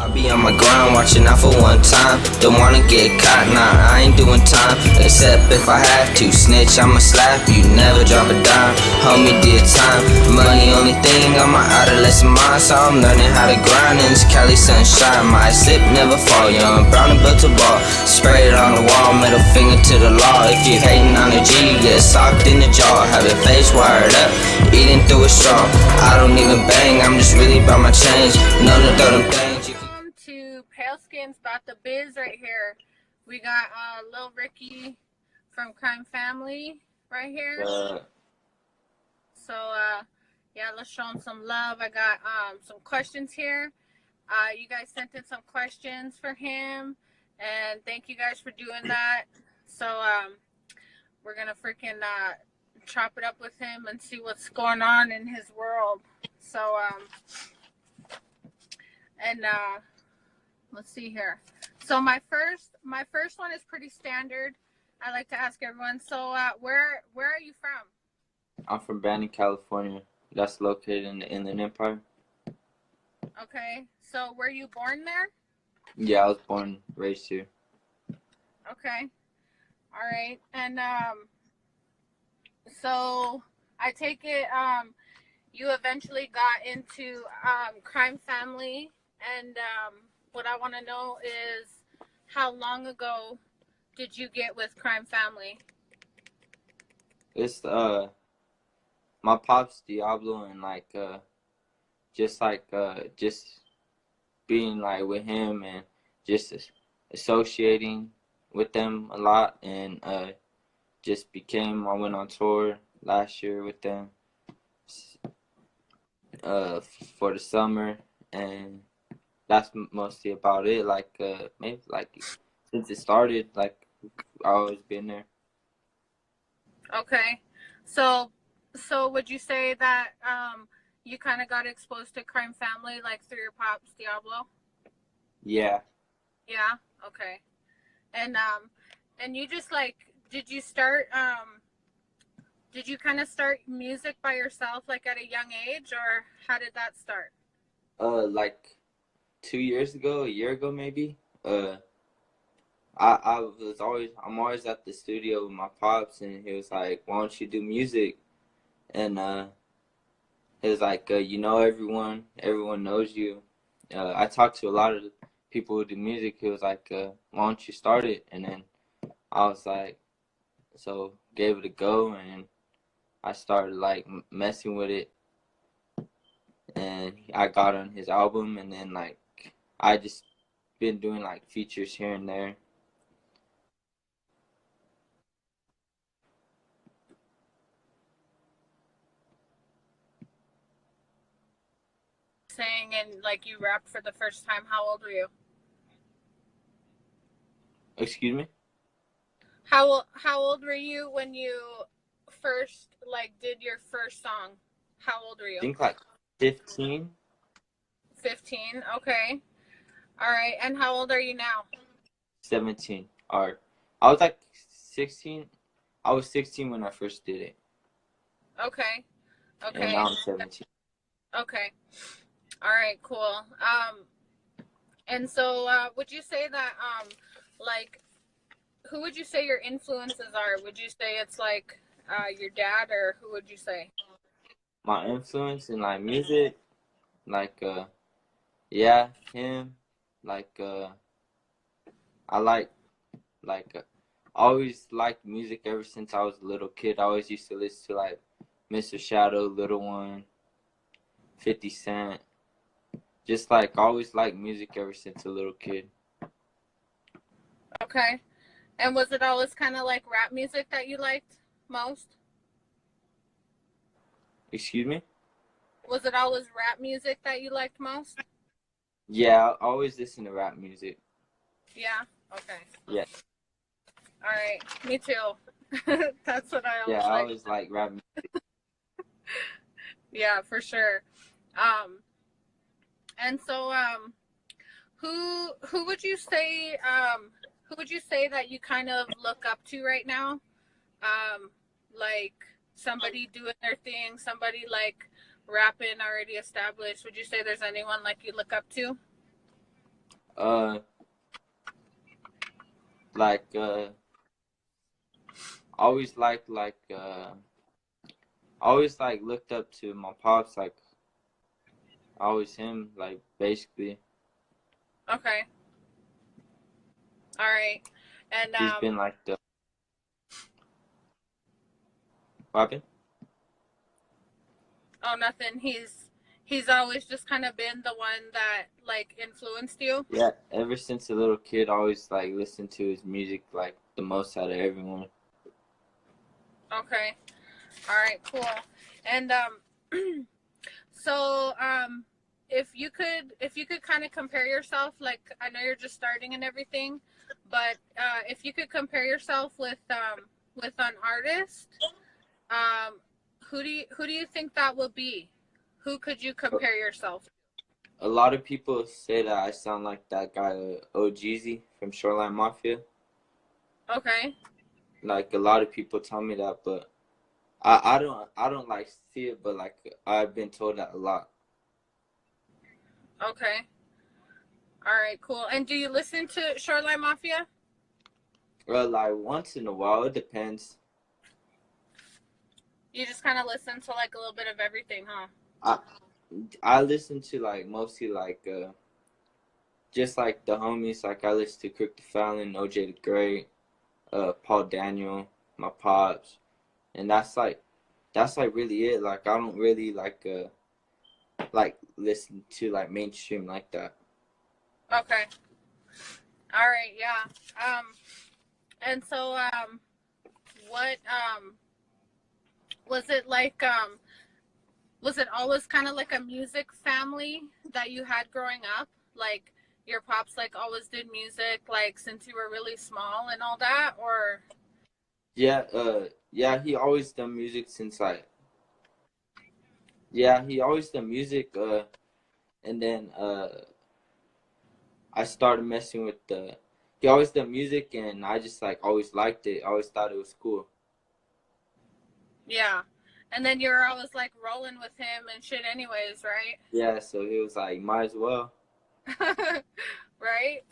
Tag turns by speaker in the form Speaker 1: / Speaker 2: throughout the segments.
Speaker 1: I be on my grind, watching out for one time. Don't wanna get caught, nah, I ain't doing time. Except if I have to, snitch, I'ma slap you, never drop a dime. Homie did time, money only thing on my adolescent mind. So I'm learning how to grind in this Cali sunshine. My slip, never fall, young, brown and built a ball. Spray it on the wall, middle finger to the law. If you hating on a G, get socked in the jaw. Have your face wired up, eating through a straw. I don't even bang, I'm just really about my change. None of them things.
Speaker 2: Welcome to Pale Skins About the Biz right here. We got Lil Ricky from Crime Family right here. So yeah, let's show him some love. I got some questions here. You guys sent in some questions for him, and thank you guys for doing that. So we're gonna freaking chop it up with him and see what's going on in his world. So let's see here. So my first one is pretty standard. I like to ask everyone. So where are you from?
Speaker 3: I'm from Banning, California. That's located in the Inland Empire.
Speaker 2: Okay. So were you born there?
Speaker 3: Yeah, I was born, raised here.
Speaker 2: Okay. All right. And so I take it you eventually got into Crime Family, and what I want to know is how long ago did you get with Crime Family?
Speaker 3: It's my pops Diablo, and just being like with him and just associating with them a lot, and I went on tour last year with them for the summer, and that's mostly about it. Maybe since it started, I always been there.
Speaker 2: Okay. So would you say that you kind of got exposed to Crime Family through your pops Diablo?
Speaker 3: Yeah.
Speaker 2: Yeah. Okay. And you just did you start did you kind of start music by yourself at a young age, or how did that start?
Speaker 3: 2 years ago, a year ago maybe. I'm always at the studio with my pops, and he was like, "Why don't you do music?" And he was like, "You know everyone knows you." I talked to a lot of people who do music. He was like, "Why don't you start it?" And then I was like, so gave it a go, and I started messing with it, and I got on his album, and then I just been doing features here and there.
Speaker 2: Saying, and you rapped for the first time, how old were you?
Speaker 3: Excuse me?
Speaker 2: How old were you when you first did your first song? How old were you?
Speaker 3: I think 15.
Speaker 2: 15. Okay. All right. And how old are you now?
Speaker 3: 17. Or I was 16. I was 16 when I first did it.
Speaker 2: Okay. Okay.
Speaker 3: And now I'm 17.
Speaker 2: Okay. All right, cool. And so would you say that who would you say your influences are? Would you say it's your dad, or who would you say?
Speaker 3: My influence in music, yeah, him. I always liked music ever since I was a little kid. I always used to listen to Mr. Shadow, Little One, 50 Cent. Just always liked music ever since a little kid.
Speaker 2: Okay. And was it always kind of rap music that you liked most?
Speaker 3: Excuse me?
Speaker 2: Was it always rap music that you liked most?
Speaker 3: Yeah, I always listen to rap music.
Speaker 2: Yeah? Okay.
Speaker 3: Yeah.
Speaker 2: All right. Me too. That's what I always
Speaker 3: Yeah, I always like rap music.
Speaker 2: Yeah, for sure. And so who would you say that you kind of look up to right now? Somebody doing their thing, somebody rapping already established. Would you say there's anyone you look up to?
Speaker 3: Uh, like always always like looked up to my pops, like always him, like basically.
Speaker 2: Okay. All right. And
Speaker 3: He's been like the what happened?
Speaker 2: oh, nothing. He's always just kind of been the one that like influenced you.
Speaker 3: Yeah, ever since a little kid, I always like listened to his music like the most out of everyone.
Speaker 2: Okay. All right. Cool. And so if you could kind of compare yourself, like I know you're just starting and everything, but if you could compare yourself with an artist, um, who do you think that would be? Who could you compare yourself to?
Speaker 3: A lot of people say that I sound like that guy OGZ from Shoreline Mafia.
Speaker 2: Okay.
Speaker 3: Like a lot of people tell me that, but I don't like see it, but like I've been told that a lot.
Speaker 2: Okay. All right, cool. And do you listen to Shoreline Mafia?
Speaker 3: Well, like once in a while, it depends.
Speaker 2: You just kind of listen to like a little bit of everything, huh?
Speaker 3: I I listen to like mostly like just like the homies. Like I listen to Crook the Fallon, OJ the Great, Paul Daniel, my pops, and that's like really it. Like I don't really like listen to like mainstream like that.
Speaker 2: Okay. All right, yeah. And so what was it like was it always kind of like a music family that you had growing up? Like your pops like always did music like since you were really small and all that, or
Speaker 3: Yeah, yeah. He always done music since like yeah, he always done music. And then I started messing with the. He always done music, and I just like always liked it. I always thought it was cool.
Speaker 2: yeah. And then you're always like rolling with him and shit anyways, right?
Speaker 3: Yeah, so he was like, might as well.
Speaker 2: Right?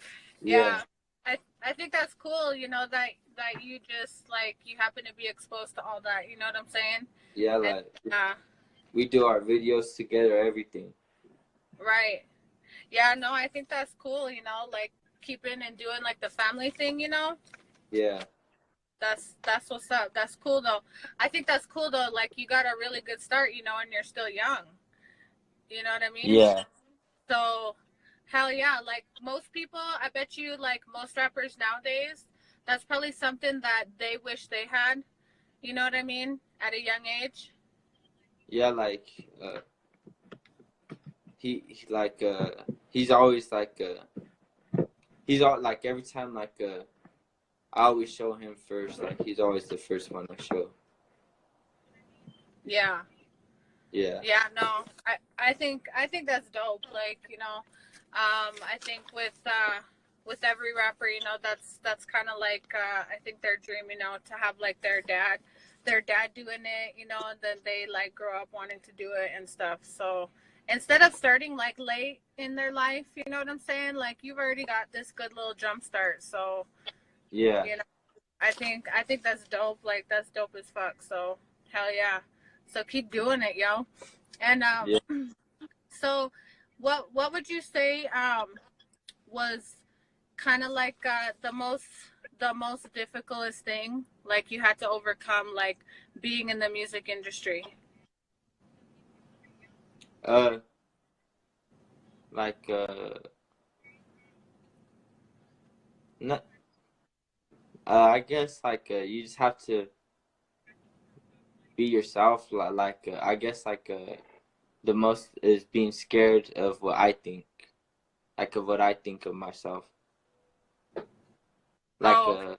Speaker 3: Yeah,
Speaker 2: Yeah. I think that's cool, you know, that you just like you happen to be exposed to all that, you know what I'm saying?
Speaker 3: yeah.
Speaker 2: And
Speaker 3: Like
Speaker 2: uh
Speaker 3: we do our videos together, everything.
Speaker 2: right. Yeah, no, I think that's cool, you know, like keeping and doing like the family thing, you know?
Speaker 3: Yeah,
Speaker 2: That's what's up. That's cool though. I think that's cool though, like you got a really good start, you know, and you're still young. You know what I mean?
Speaker 3: yeah,
Speaker 2: So, hell yeah. Like most people, I bet you, like most rappers nowadays, that's probably something that they wish they had. You know what I mean? At a young age.
Speaker 3: yeah. Like he's always he's all like every time I always show him first. Like he's always the first one I show.
Speaker 2: Yeah.
Speaker 3: Yeah,
Speaker 2: Yeah. No. I think that's dope. Like you know, I think with every rapper, you know, that's kind of like I think their dream, you know, to have like their dad doing it, you know, and then they like grow up wanting to do it and stuff. So instead of starting like late in their life, you know what I'm saying? Like you've already got this good little jump start. So
Speaker 3: yeah,
Speaker 2: you know, I think that's dope. Like that's dope as fuck. So hell yeah. So keep doing it, yo. And
Speaker 3: yeah.
Speaker 2: so what would you say was kind of like the most difficultest thing like you had to overcome like being in the music industry?
Speaker 3: Uh, like not. I guess you just have to be yourself. I guess the most is being scared of what I think, like of what I think of myself, like
Speaker 2: Oh, okay.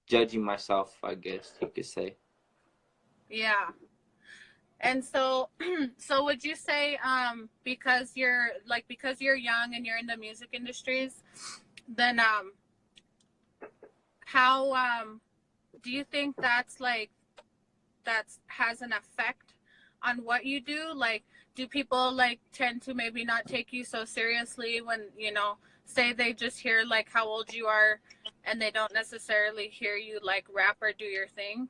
Speaker 3: judging myself. I guess you could say.
Speaker 2: Yeah. And so so would you say because you're young and you're in the music industries, then how do you think that's like that's has an effect on what you do? Like, do people like tend to maybe not take you so seriously when, you know, say they just hear like how old you are and they don't necessarily hear you like rap or do your thing?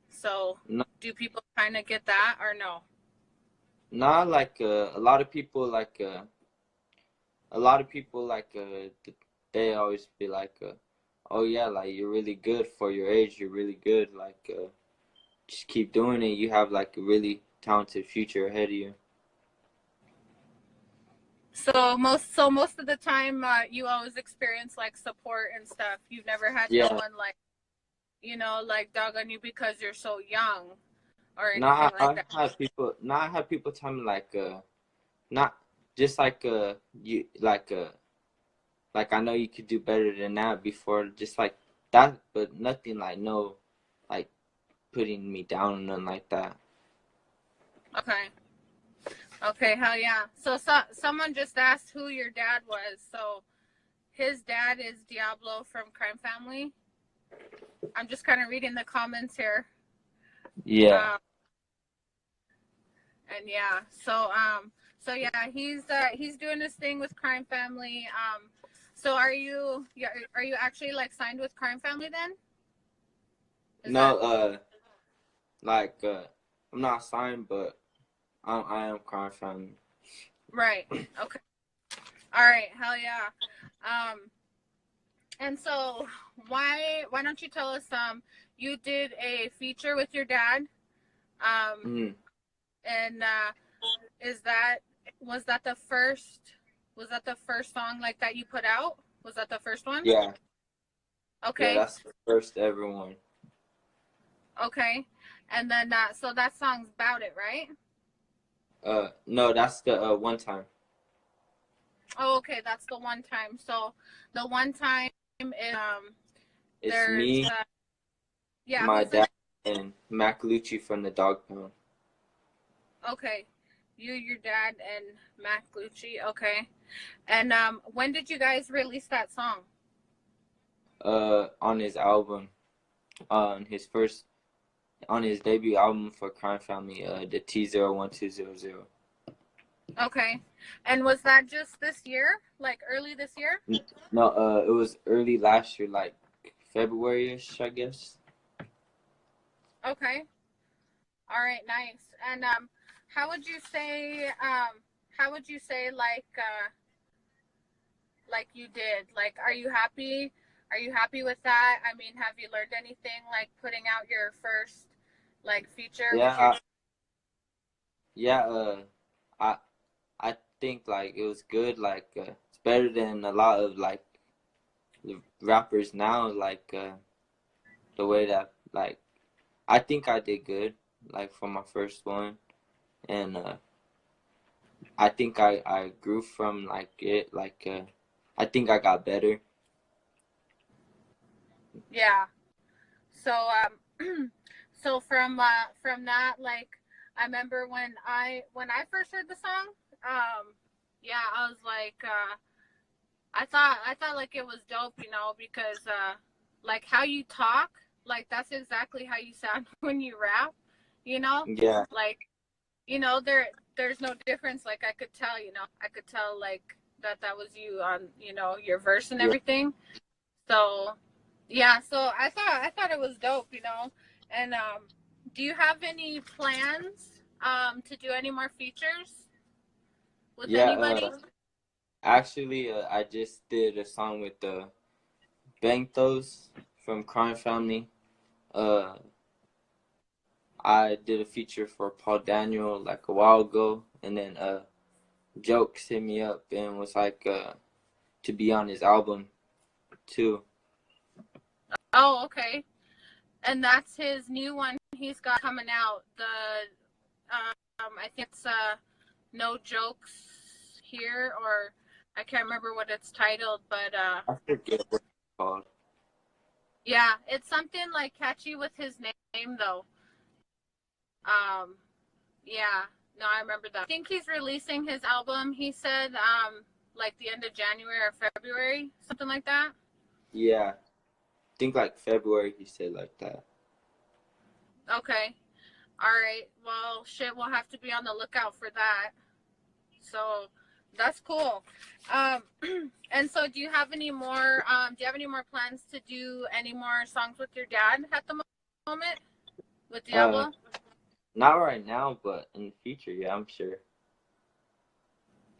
Speaker 2: So
Speaker 3: No,
Speaker 2: do people kind of get that or no?
Speaker 3: not like a lot of people like they always be like oh yeah, like you're really good for your age, you're really good, like just keep doing it, you have like a really talented future ahead of you.
Speaker 2: So most of the time, you always experience like support and stuff. You've never had no
Speaker 3: Yeah.
Speaker 2: one like, you know, like dog on you because you're so young or
Speaker 3: Nah,
Speaker 2: anything like that.
Speaker 3: I have people tell me like not just like you like I know you could do better than that before, just like that, but nothing like no like putting me down or nothing like that.
Speaker 2: Okay. Okay, hell yeah. Someone just asked who your dad was. So his dad is Diablo from Crime Family. I'm just kind of reading the comments here.
Speaker 3: Yeah.
Speaker 2: And yeah, so yeah, he's doing his thing with Crime Family. So are you actually like signed with Crime Family then?
Speaker 3: No, like I'm not signed, but I am Crime Family.
Speaker 2: Right. Okay. All right. Hell yeah. And so why don't you tell us you did a feature with your dad,
Speaker 3: Mm-hmm.
Speaker 2: and is that was that the first song like that you put out? Was that the first one?
Speaker 3: Yeah. Yeah,
Speaker 2: Okay.
Speaker 3: that's the first ever one.
Speaker 2: Okay. And then so that song's About It, right?
Speaker 3: No, that's the one time.
Speaker 2: Oh, okay, that's the one time. So the one time is
Speaker 3: It's
Speaker 2: there's
Speaker 3: me,
Speaker 2: yeah,
Speaker 3: my
Speaker 2: who's in
Speaker 3: dad,
Speaker 2: it?
Speaker 3: and Mac Lucci from the Dog Pound.
Speaker 2: Okay. You, your dad, and Mac Lucci. Okay. And when did you guys release that song?
Speaker 3: On his album, on his debut album for Crime Family, the T01200.
Speaker 2: Okay. And was that just this year? Like early this year?
Speaker 3: No, it was early last year, like February-ish, I guess.
Speaker 2: Okay. All right, nice. And how would you say like you did? Like are you happy? Are you happy with that? I mean, have you learned anything like putting out your first like feature with your
Speaker 3: Yeah, yeah. I I think like it was good. Like it's better than a lot of like the rappers now. Like the way that like I think I did good. Like for my first one, and I think I grew from like it. Like I think I got better.
Speaker 2: Yeah. So so from that, like I remember when I first heard the song, yeah, I was like I thought like it was dope, you know, because like how you talk, like that's exactly how you sound when you rap, you know?
Speaker 3: Yeah,
Speaker 2: Like, you know, there's no difference. Like I could tell, you know, I could tell like that was you on, you know, your verse and
Speaker 3: yeah,
Speaker 2: everything. So yeah, so I thought it was dope, you know. And do you have any plans to do any more features with
Speaker 3: yeah.
Speaker 2: anybody?
Speaker 3: Actually, I just did a song with the Bangthos from Crime Family. Uh, I did a feature for Paul Daniel like a while ago, and then Jokes hit me up and was like to be on his album too.
Speaker 2: Oh, okay. And that's his new one he's got coming out. The I think it's No Jokes Here, or I can't remember what it's titled, but
Speaker 3: I forget what it's called.
Speaker 2: yeah, it's something like catchy with his name though. Um, yeah, no, I remember that. I think he's releasing his album. He said like the end of January or February, something like that.
Speaker 3: Yeah, I think like February he said like that.
Speaker 2: Okay. All right. Well, shit, we'll have to be on the lookout for that. So that's cool. Um, and so do you have any more? Do you have any more plans to do any more songs with your dad at the moment with Diablo?
Speaker 3: Not right now, but in the future, yeah, I'm sure.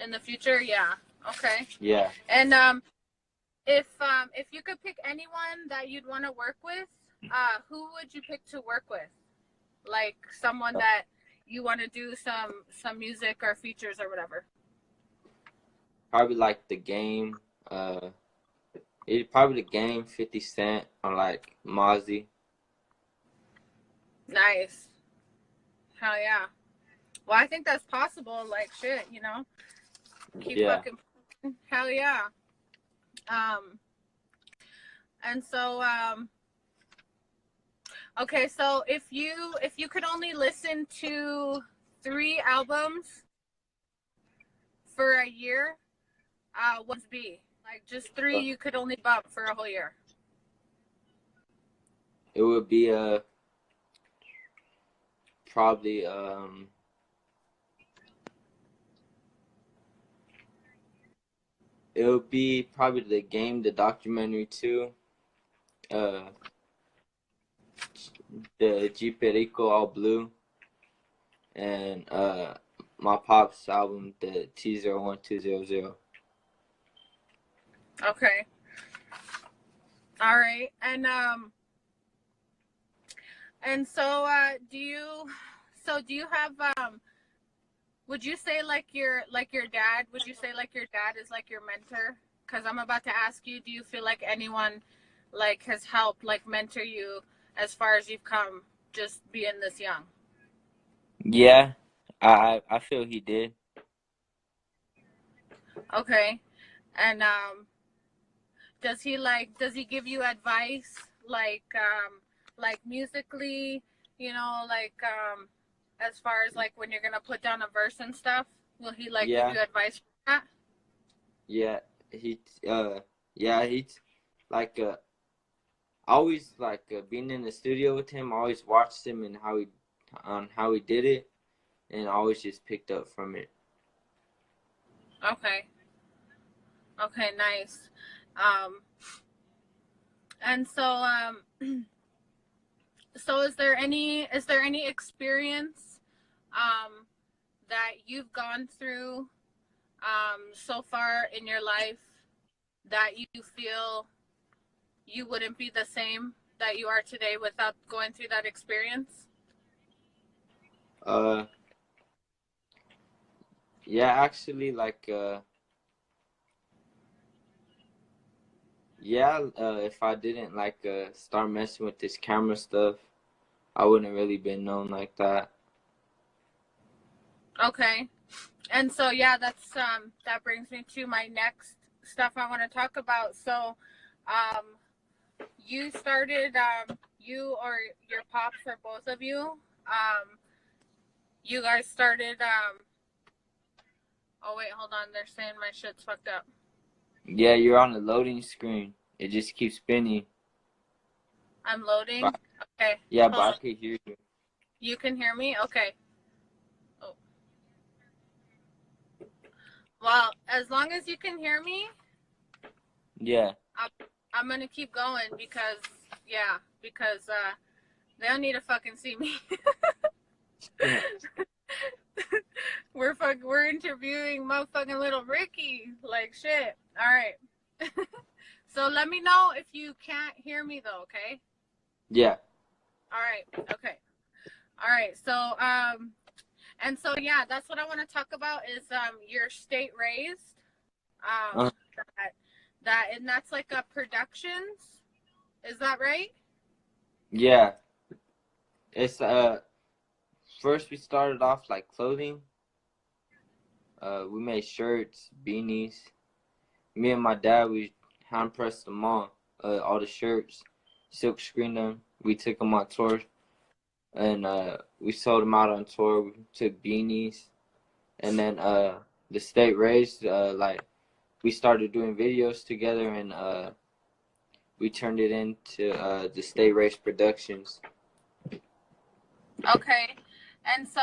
Speaker 2: In the future, yeah. Okay.
Speaker 3: Yeah.
Speaker 2: And if you could pick anyone that you'd want to work with, who would you pick to work with? Like someone that you want to do some music or features or whatever.
Speaker 3: Probably like The Game. Probably The Game, 50 Cent, or like Mozzie.
Speaker 2: Nice. Hell yeah. Well, I think that's possible. Like shit, you know. Keep fucking. Hell yeah. And so okay, so if you could only listen to 3 albums for a year, what would be? Like just 3 you could only bump for a whole year.
Speaker 3: It would be probably it would be probably The Game, the documentary too. The G Perico All Blue, and my pop's album, the T01200.
Speaker 2: Okay. All right. And so do you have would you say like your dad, would you say like your dad is like your mentor? Cuz I'm about to ask you, do you feel like anyone like has helped like mentor you as far as you've come just being this young?
Speaker 3: Yeah. I feel he did.
Speaker 2: Okay. And does he give you advice like musically, you know, like as far as like when you're gonna put down a verse and stuff? Will he like give you advice for that?
Speaker 3: Yeah, he's like always like being in the studio with him. I always watched him and how he did it, and always just picked up from it.
Speaker 2: Okay. Okay, nice. And so so is there any experience that you've gone through so far in your life that you feel you wouldn't be the same that you are today without going through that experience?
Speaker 3: Yeah, actually, like if I didn't like start messing with this camera stuff, I wouldn't really been known like that.
Speaker 2: Okay. And so yeah, that's that brings me to my next stuff I want to talk about. So you started you or your pops or both of you, you guys started oh wait, hold on, they're saying my shit's fucked up.
Speaker 3: Yeah, you're on the loading screen. It just keeps spinning.
Speaker 2: I'm loading. Okay.
Speaker 3: Yeah, but I can hear you.
Speaker 2: You can hear me? Okay. Oh. Well, as long as you can hear me.
Speaker 3: Yeah.
Speaker 2: I'm gonna keep going because they don't need to fucking see me. We're interviewing motherfucking Lil Ricky, like shit. All right. So let me know if you can't hear me though, okay?
Speaker 3: Yeah.
Speaker 2: All right. Okay. All right. So and so yeah, that's what I want to talk about is your state raised. And that's like a productions. Is that right?
Speaker 3: Yeah. It's first we started off like clothing. We made shirts, beanies. Me and my dad, we hand pressed them all the shirts, silk screened them. We took them on tour, and we sold them out on tour. We took beanies, and then the state raised like we started doing videos together, and we turned it into the State Race Productions.
Speaker 2: Okay. And so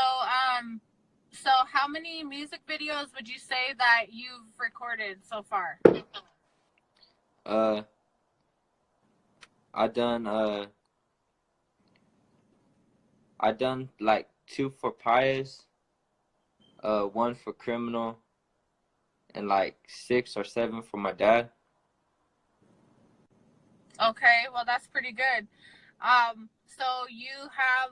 Speaker 2: how many music videos would you say that you've recorded so far?
Speaker 3: I done like 2 for Pious, 1 for Criminal, and like 6 or 7 for my dad.
Speaker 2: Okay, well that's pretty good. So you have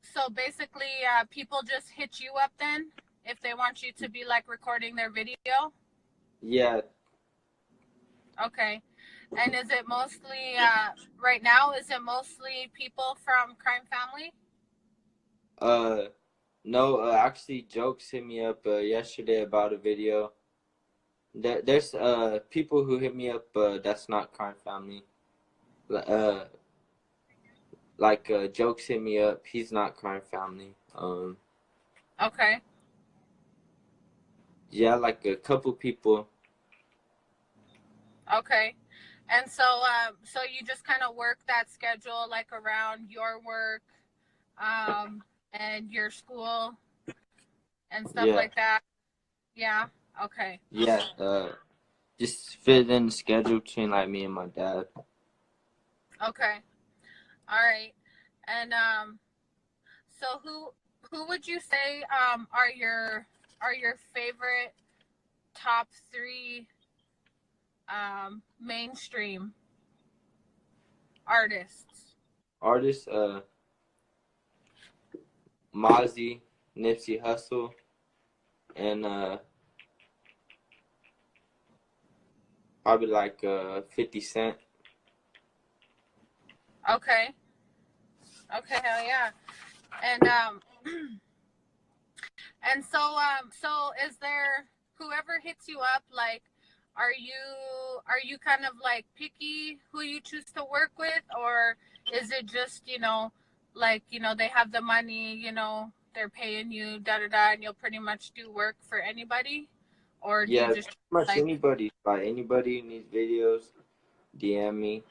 Speaker 2: so basically people just hit you up then if they want you to be like recording their video?
Speaker 3: Yeah.
Speaker 2: Okay. And is it mostly right now? Is it mostly people from Crime Family?
Speaker 3: No, actually, Jokes hit me up yesterday about a video. There's people who hit me up that's not Crime Family. Like Jokes hit me up. He's not Crime Family.
Speaker 2: Okay.
Speaker 3: Yeah, like a couple people.
Speaker 2: Okay. And so so you just kind of work that schedule like around your work and your school and stuff
Speaker 3: Yeah.
Speaker 2: like that. Yeah. Okay.
Speaker 3: Yeah. Just fit in the schedule between like me and my dad.
Speaker 2: Okay. All right. And so who would you say are your favorite top 3 mainstream artists?
Speaker 3: Artists, Mozzie, Nipsey Hussle, and probably like 50 Cent.
Speaker 2: Okay. Okay, hell yeah. And and so is there whoever hits you up like are you kind of like picky who you choose to work with, or is it just, like, they have the money, they're paying you da da da and you'll pretty much do work for anybody? Or do you
Speaker 3: Yeah,
Speaker 2: just
Speaker 3: pretty much
Speaker 2: like
Speaker 3: anybody. Like anybody who needs videos, DM me.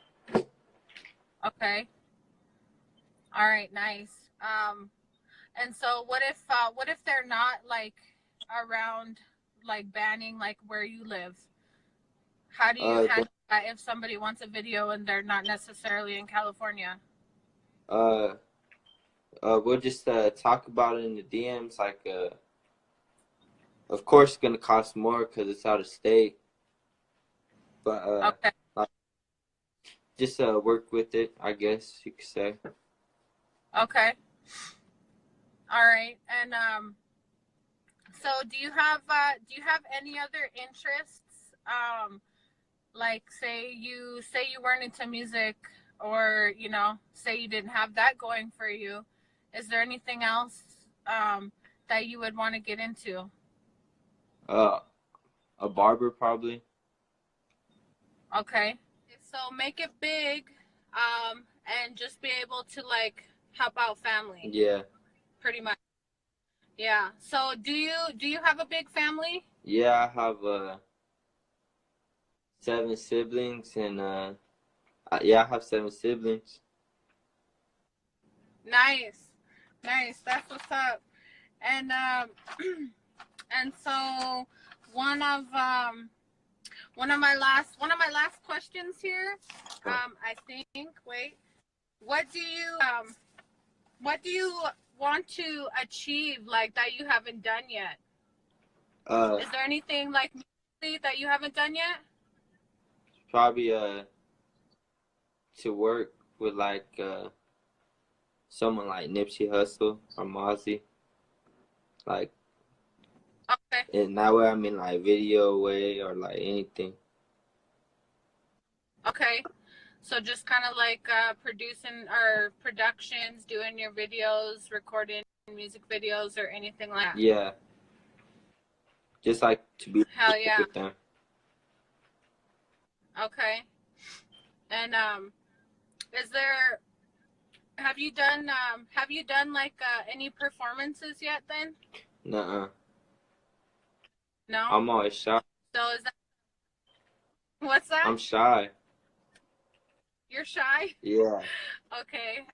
Speaker 2: okay. All right, nice. And so what if they're not like around like banning like where you live? How do you
Speaker 3: Then,
Speaker 2: handle that if somebody wants a video and they're not necessarily in California?
Speaker 3: uh, we'll just talk about it in the DMs. Like, of course, it's gonna cost more because it's out of state. But
Speaker 2: Okay.
Speaker 3: like, just work with it, I guess you could say.
Speaker 2: Okay. All right. And so do you have any other interests? Like say you weren't into music, or say you didn't have that going for you. Is there anything else that you would want to get into?
Speaker 3: A barber probably.
Speaker 2: Okay. So make it big, and just be able to like help out family.
Speaker 3: Yeah.
Speaker 2: Pretty much. Yeah. So do you have a big family?
Speaker 3: Yeah, I have 7 siblings, and yeah, I have 7 siblings.
Speaker 2: Nice. Nice. That's what's up. And and so one of my last questions here, I think, wait, what do you want to achieve like that you haven't done yet? Is there anything like that you haven't done yet?
Speaker 3: Probably to work with like someone like Nipsey Hussle or Mozzie. Like,
Speaker 2: Okay.
Speaker 3: in that way, I mean like video way or like anything.
Speaker 2: Okay. So just kind of like producing or productions, doing your videos, recording music videos or anything like that.
Speaker 3: Yeah. Just like to be
Speaker 2: Hell yeah.
Speaker 3: with them.
Speaker 2: Okay. And have you done like any performances yet then?
Speaker 3: Nuh-uh.
Speaker 2: No?
Speaker 3: I'm always shy.
Speaker 2: So is that what's that?
Speaker 3: I'm shy.
Speaker 2: You're shy?
Speaker 3: Yeah.
Speaker 2: Okay.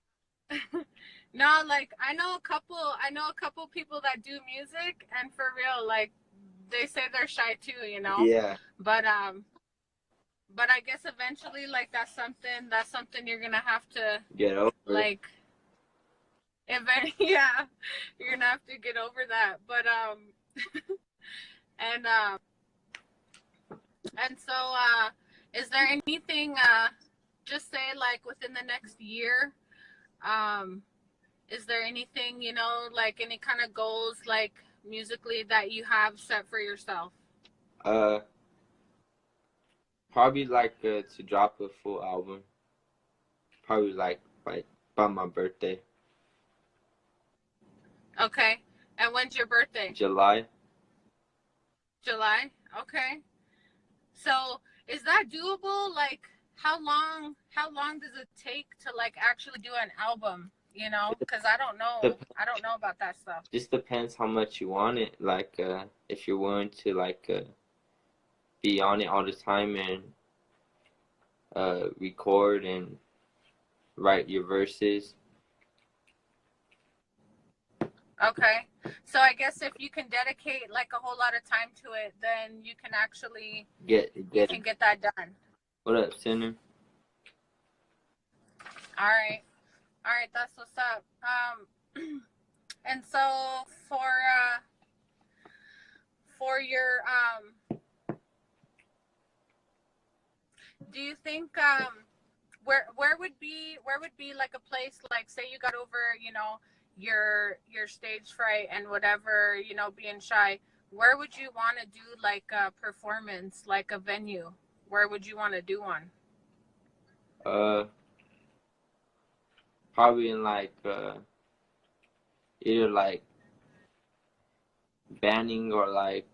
Speaker 2: No, like I know a couple people that do music, and for real, like they say they're shy too, you know.
Speaker 3: Yeah.
Speaker 2: But I guess eventually, like that's something you're gonna have to
Speaker 3: Get over.
Speaker 2: like. Yeah, you're gonna have to get over that. But and and so is there anything just say like within the next year? Um, is there anything, you know, like any kind of goals like musically that you have set for yourself?
Speaker 3: Uh, Probably like to drop a full album. Probably like by my birthday.
Speaker 2: Okay. And when's your birthday?
Speaker 3: July.
Speaker 2: July? Okay. So is that doable? Like how long does it take to like actually do an album? You know, because I don't know about that stuff.
Speaker 3: Just depends how much you want it. Like if you're willing to like be on it all the time and record and write your verses.
Speaker 2: Okay. So I guess if you can dedicate like a whole lot of time to it, then you can actually you can get that done.
Speaker 3: What up, Sinner?
Speaker 2: All right. All right, that's what's up. And so for your do you think where would be like a place like say you got over, you know, your stage fright and whatever, you know, being shy, where would you want to do like a performance, like a venue? Where would you want to do one?
Speaker 3: Probably in like either like Banning or like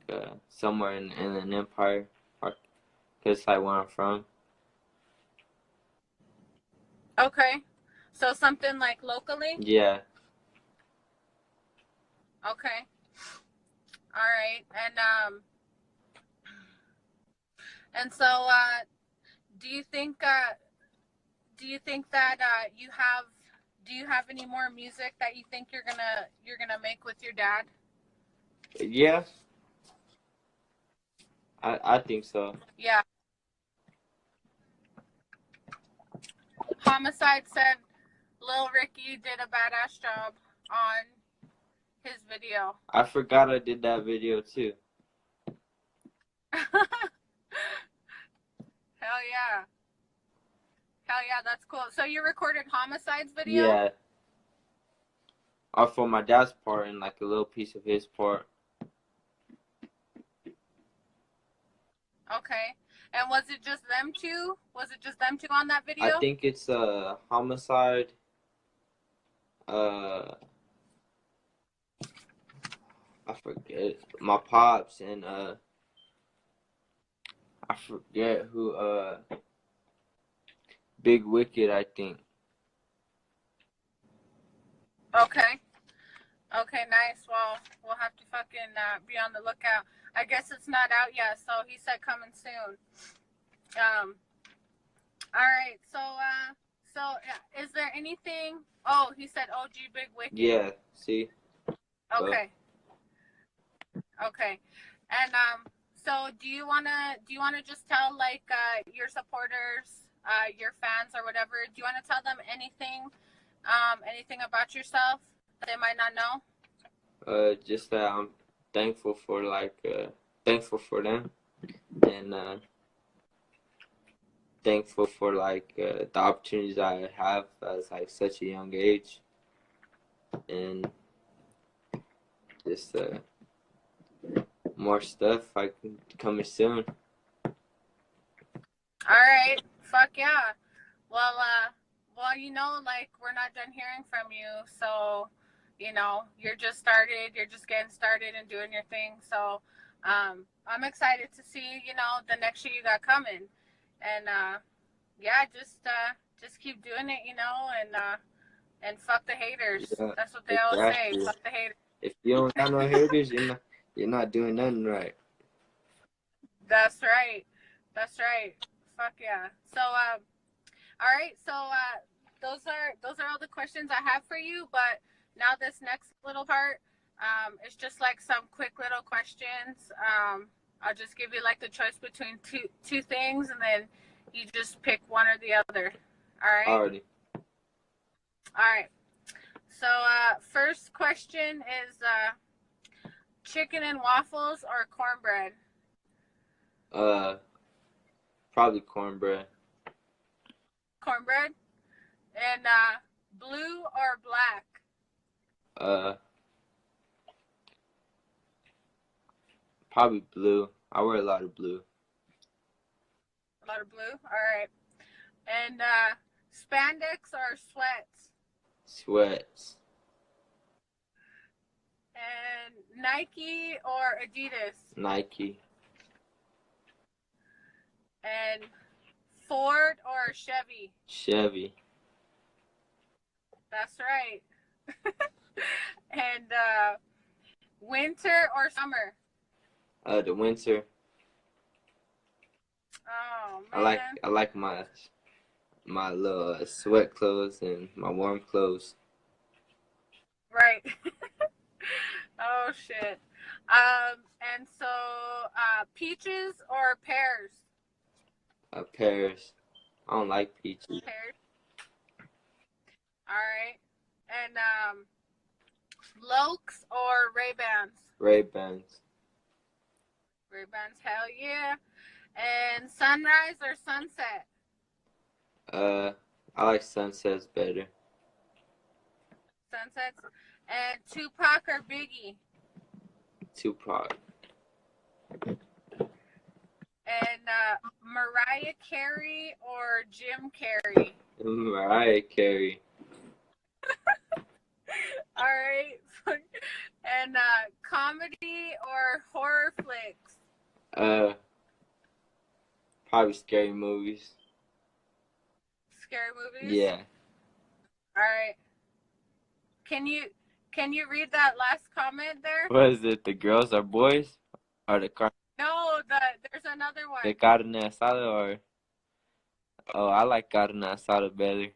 Speaker 3: somewhere in an Empire Park, because like where I'm from.
Speaker 2: Okay. So something like locally?
Speaker 3: Yeah.
Speaker 2: Okay. All right. And so do you think that do you have any more music that you think you're gonna make with your dad?
Speaker 3: Yeah. I think so.
Speaker 2: Yeah. Homicide said Lil Ricky did a badass job on his video.
Speaker 3: I forgot I did that video too.
Speaker 2: Hell yeah. Hell yeah, that's cool. So you recorded Homicide's video?
Speaker 3: Yeah. For my dad's part and like a little piece of his part.
Speaker 2: Okay. And was it just them two? Was it just them two on that video?
Speaker 3: I think it's Homicide. I forget my pops and I forget who Big Wicked, I think.
Speaker 2: Okay. Okay, nice. Well, we'll have to fucking be on the lookout. I guess it's not out yet, so he said coming soon. All right. So is there anything? Oh, he said OG Big Wicked.
Speaker 3: Yeah. See.
Speaker 2: Okay. Okay. And so do you wanna just tell like your supporters, your fans or whatever? Do you wanna tell them anything about yourself that they might not know?
Speaker 3: Just that I'm thankful for thankful for them and thankful for like the opportunities I have as like such a young age and just more stuff like coming soon.
Speaker 2: All right. Fuck yeah. Well, you know, like we're not done hearing from you, so you know, you're just getting started and doing your thing. So, I'm excited to see, you know, the next shit you got coming, and yeah, just keep doing it, you know, and fuck the haters.
Speaker 3: Yeah,
Speaker 2: that's what they always say. Fuck the haters.
Speaker 3: If you don't got no haters, you're not doing nothing right.
Speaker 2: That's right. That's right. Fuck yeah. So, all right. So, those are all the questions I have for you. But now this next little part, it's just like some quick little questions. I'll just give you like the choice between two things, and then you just pick one or the other. All right.
Speaker 3: Already.
Speaker 2: All right. So first question is chicken and waffles or cornbread?
Speaker 3: Probably cornbread.
Speaker 2: Cornbread. And blue or black?
Speaker 3: Probably blue. I wear a lot of blue.
Speaker 2: A lot of blue. All right. And spandex or sweats?
Speaker 3: Sweats.
Speaker 2: And Nike or Adidas?
Speaker 3: Nike.
Speaker 2: And Ford or Chevy?
Speaker 3: Chevy.
Speaker 2: That's right. And winter or summer?
Speaker 3: The winter.
Speaker 2: Oh man.
Speaker 3: I like my little sweat clothes and my warm clothes.
Speaker 2: Right. Oh shit. And so peaches or pears?
Speaker 3: Pears. I don't like peaches.
Speaker 2: Pears. All right. And Lokes or Ray-Bans?
Speaker 3: Ray-Bans.
Speaker 2: Ray-Bans, hell yeah. And sunrise or sunset?
Speaker 3: I like sunsets better.
Speaker 2: Sunsets. And Tupac or Biggie?
Speaker 3: Tupac.
Speaker 2: And Mariah Carey or Jim Carrey?
Speaker 3: Mariah Carey.
Speaker 2: All right. And comedy or horror flicks?
Speaker 3: Probably scary movies.
Speaker 2: Scary movies?
Speaker 3: Yeah.
Speaker 2: All right. Can you read that last comment there?
Speaker 3: What is it? The girls are boys? Or the car?
Speaker 2: No, there's another one.
Speaker 3: The carne asada or? Oh, I like carne asada better.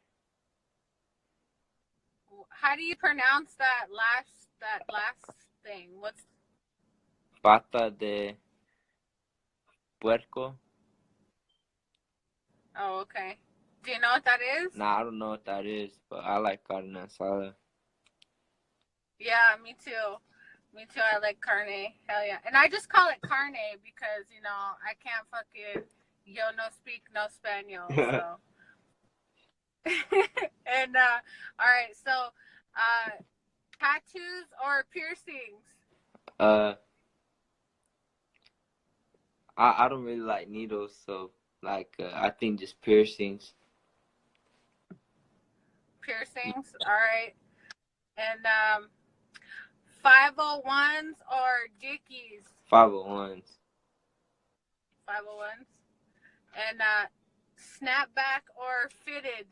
Speaker 2: How do you pronounce that last thing? What's
Speaker 3: Pata de puerco?
Speaker 2: Oh, okay. Do you know what that is?
Speaker 3: Nah, I don't know what that is, but I like carne asada.
Speaker 2: Yeah, me too. Me too. I like carne. Hell yeah. And I just call it carne because, you know, I can't fucking yo no speak no Spaniel. So. And all right, so tattoos or piercings?
Speaker 3: I don't really like needles, so like I think just piercings.
Speaker 2: Piercings, all right. And 501s or Dickies?
Speaker 3: 501s.
Speaker 2: 501s. And snapback or fitted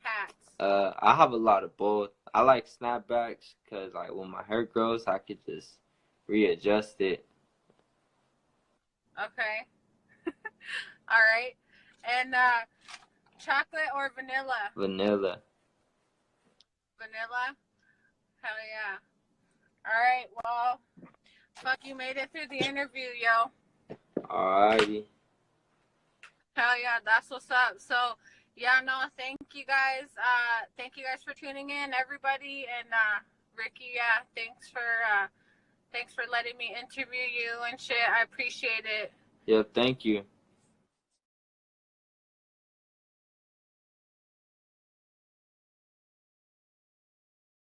Speaker 2: hats?
Speaker 3: I have a lot of both. I like snapbacks because like when my hair grows, I could just readjust it.
Speaker 2: Okay. All right. And chocolate or vanilla?
Speaker 3: Vanilla.
Speaker 2: Vanilla? Hell yeah. All right. Well, fuck, you made it through the interview, yo.
Speaker 3: Alrighty.
Speaker 2: Hell yeah, that's what's up. So, yeah, no, thank you guys. Thank you guys for tuning in, everybody. And Ricky, yeah, thanks for letting me interview you and shit. I appreciate it.
Speaker 3: Yeah, thank you.